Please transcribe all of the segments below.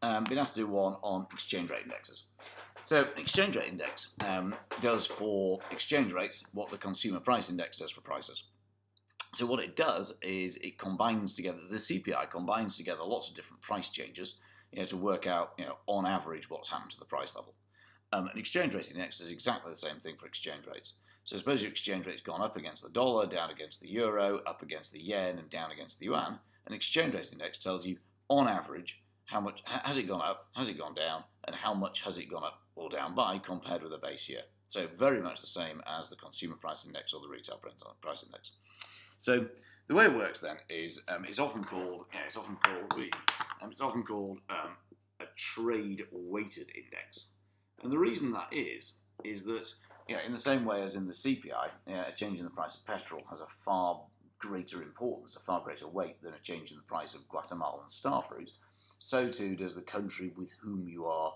been asked to do one on exchange rate indexes. So exchange rate index does for exchange rates what the consumer price index does for prices. So what it does is it combines together, the CPI combines together lots of different price changes, to work out, on average what's happened to the price level. An exchange rate index does exactly the same thing for exchange rates. So suppose your exchange rate's gone up against the dollar, down against the euro, up against the yen, and down against the yuan. An exchange rate index tells you, on average, how much has it gone up, has it gone down, and how much has it gone up or down by compared with the base year. So very much the same as the consumer price index or the retail price index. So the way it works then is it's often called a trade weighted index, and the reason that is that in the same way as in the CPI, a change in the price of petrol has a far greater importance, a far greater weight than a change in the price of Guatemalan starfruit. So too does the country with whom you are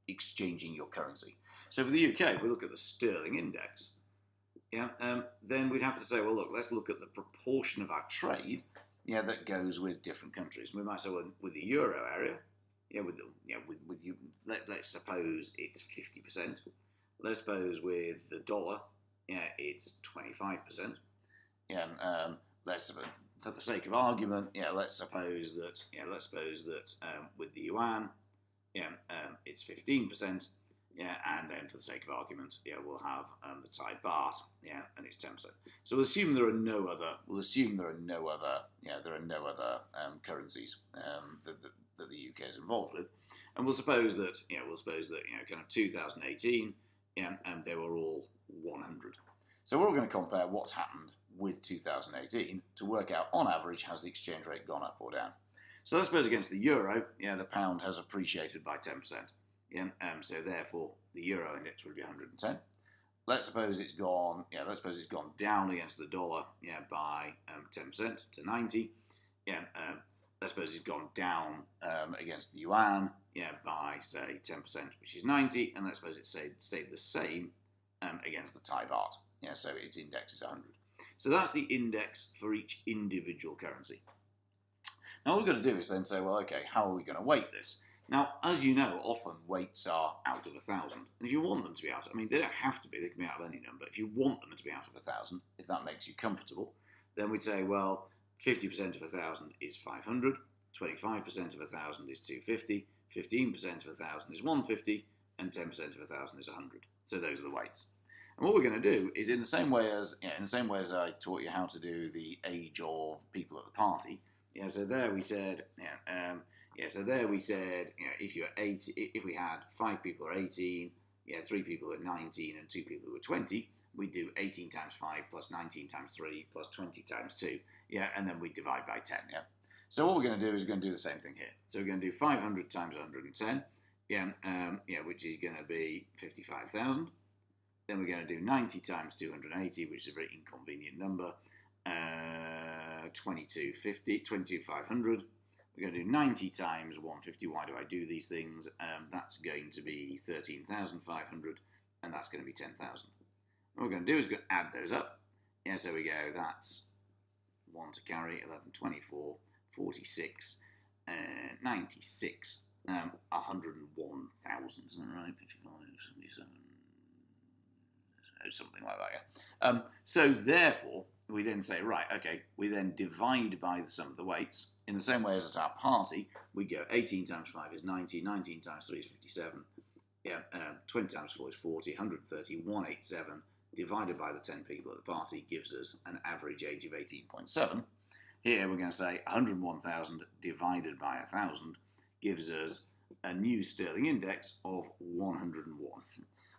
exchanging your currency. So for the UK, if we look at the sterling index, then we'd have to say, well, look, let's look at the proportion of our trade, that goes with different countries. We might say, well, with the euro area, let's suppose it's 50%. Let's suppose with the dollar, it's 25%. Let's, for the sake of argument, let's suppose that with the yuan, it's 15%. And then for the sake of argument, we'll have the Thai baht, and it's 10%. So we'll assume there are no other. Currencies that the UK is involved with, and we'll suppose that kind of 2018, and they were all 100. So we're all going to compare what's happened with 2018 to work out, on average, has the exchange rate gone up or down. So let's suppose against the euro, the pound has appreciated by 10%. So therefore, the euro index would be 110. Let's suppose it's gone. Down against the dollar, by 10% to 90. Let's suppose it's gone down against the yuan, by say 10%, which is 90. And let's suppose it stayed the same against the Thai baht. So its index is 100. So that's the index for each individual currency. Now what we've got to do is then say, well, okay, how are we going to weight this? Now, as you know, often weights are out of 1,000. And if you want them to be out, they don't have to be, they can be out of any number. If you want them to be out of 1,000, if that makes you comfortable, then we'd say, well, 50% of 1,000 is 500, 25% of 1,000 is 250, 15% of 1,000 is 150, and 10% of 1,000 is 100. So those are the weights. And what we're going to do is, in the same way as I taught you how to do the age of people at the party. So there we said, if you're 80, if we had 5 people who are 18, 3 people who are 19, and 2 people who are 20, we'd do 18 times 5 plus 19 times 3 plus 20 times 2, and then we divide by 10, So what we're going to do is we're going to do the same thing here. So we're going to do 500 times 110, which is going to be 55,000. Then we're going to do 90 times 280, which is a very inconvenient number, 22,500. We're going to do 90 times 150. Why do I do these things? That's going to be 13,500, and that's going to be 10,000. What we're going to do is we're going to add those up. So we go, that's 1 to carry, 11, 24, 46, 96, 101,000, isn't that right? 55, 77, something like that, So therefore, we then say, right, okay, we then divide by the sum of the weights. In the same way as at our party, we go 18 times 5 is 90, 19 times 3 is 57, 20 times 4 is 40, 130, 187, divided by the 10 people at the party gives us an average age of 18.7. Here we're going to say 101,000 divided by 1,000 gives us a new sterling index of 101.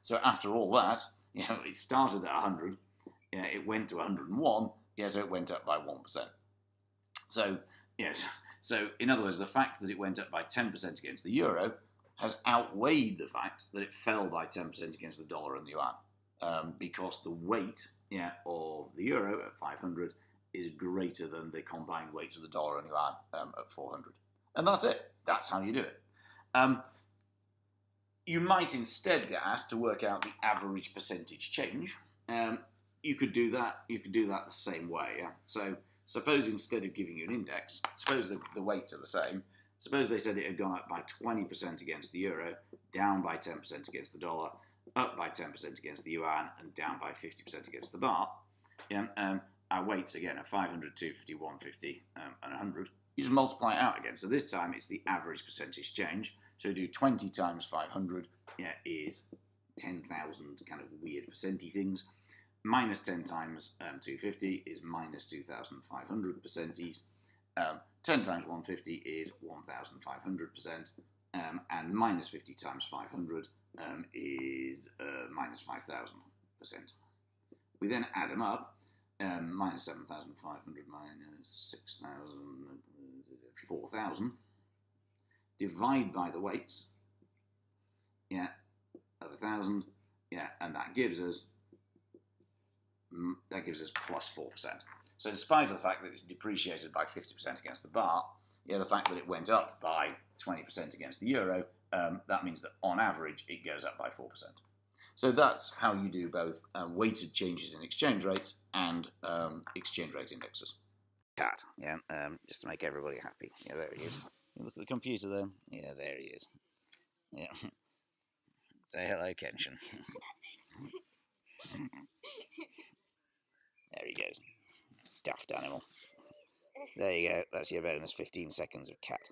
So after all that, it started at 100, it went to 101, so it went up by 1%. So, yes, so in other words, the fact that it went up by 10% against the euro has outweighed the fact that it fell by 10% against the dollar and the yuan, because the weight of the euro at 500 is greater than the combined weight of the dollar and yuan at 400. And that's it. That's how you do it. You might instead get asked to work out the average percentage change. You could do that. You could do that the same way. So suppose instead of giving you an index, suppose the weights are the same. Suppose they said it had gone up by 20% against the euro, down by 10% against the dollar, up by 10% against the yuan, and down by 50% against the baht. Our weights again are 500, 250, 150, and 100. You just multiply it out again. So this time it's the average percentage change. So we do 20 times 500 is 10,000 kind of weird percenty things. Minus 10 times 250 is minus 2,500 percenties. 10 times 150 is 1,500%. And minus 50 times 500 is minus 5,000%. We then add them up. Minus 7,500 minus 6,000, 4,000. Divide by the weights. Of 1,000. And that gives us plus 4%. So despite the fact that it's depreciated by 50% against the baht, the fact that it went up by 20% against the euro, that means that on average it goes up by 4%. So that's how you do both weighted changes in exchange rates and exchange rate indexes. Cat, just to make everybody happy. There he is. Look at the computer then. There he is. Say hello, Kenshin. There he goes. Daft animal. There you go. That's your bonus 15 seconds of cat.